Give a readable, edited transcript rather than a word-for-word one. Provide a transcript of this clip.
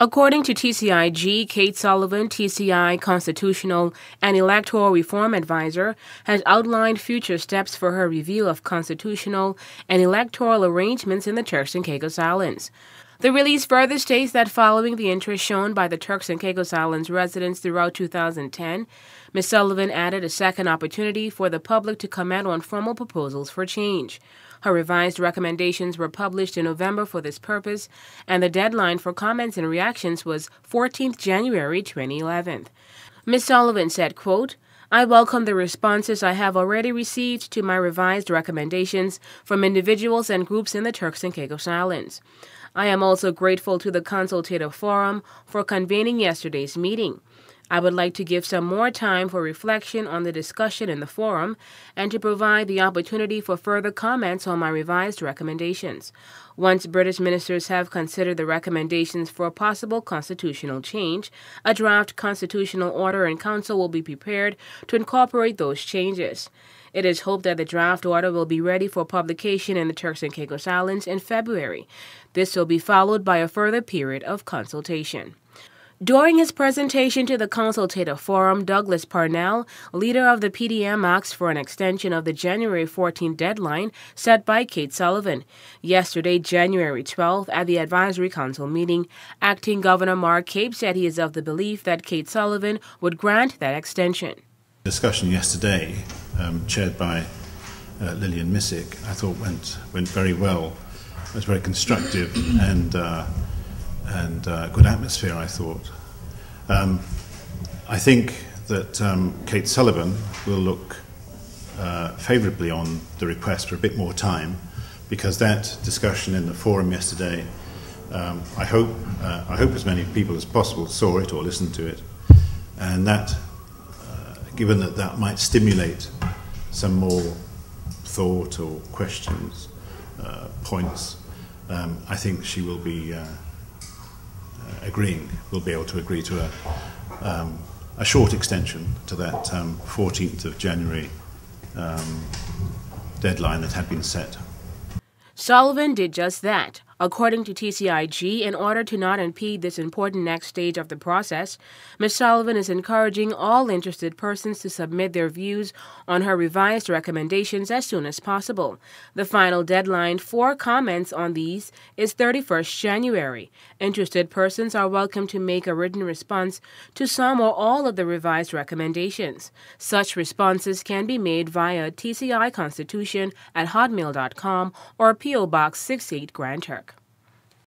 According to TCIG, Kate Sullivan, TCI Constitutional and Electoral Reform Advisor, has outlined future steps for her review of constitutional and electoral arrangements in the Turks and Caicos Islands. The release further states that following the interest shown by the Turks and Caicos Islands residents throughout 2010, Ms. Sullivan added a second opportunity for the public to comment on formal proposals for change. Her revised recommendations were published in November for this purpose, and the deadline for comments and reactions was 14th January 2011. Ms. Sullivan said, quote, "I welcome the responses I have already received to my revised recommendations from individuals and groups in the Turks and Caicos Islands. I am also grateful to the Consultative Forum for convening yesterday's meeting. I would like to give some more time for reflection on the discussion in the forum and to provide the opportunity for further comments on my revised recommendations. Once British ministers have considered the recommendations for possible constitutional change, a draft constitutional order in council will be prepared to incorporate those changes. It is hoped that the draft order will be ready for publication in the Turks and Caicos Islands in February. This will be followed by a further period of consultation." During his presentation to the Consultative Forum, Douglas Parnell, leader of the PDM, asked for an extension of the January 14 deadline set by Kate Sullivan. Yesterday, January 12, at the Advisory Council meeting, Acting Governor Mark Cape said he is of the belief that Kate Sullivan would grant that extension. Discussion yesterday, chaired by Lillian Missick, I thought went very well. It was very constructive and good atmosphere, I thought. I think that Kate Sullivan will look favourably on the request for a bit more time, because that discussion in the forum yesterday, I hope as many people as possible saw it or listened to it, and that, given that that might stimulate some more thought or questions, points, I think she will be will be able to agree to a short extension to that 14th of January deadline that had been set. Sullivan did just that. According to TCIG, in order to not impede this important next stage of the process, Ms. Sullivan is encouraging all interested persons to submit their views on her revised recommendations as soon as possible. The final deadline for comments on these is 31st January. Interested persons are welcome to make a written response to some or all of the revised recommendations. Such responses can be made via tciconstitution@hotmail.com or P.O. Box 68 Grand Turk.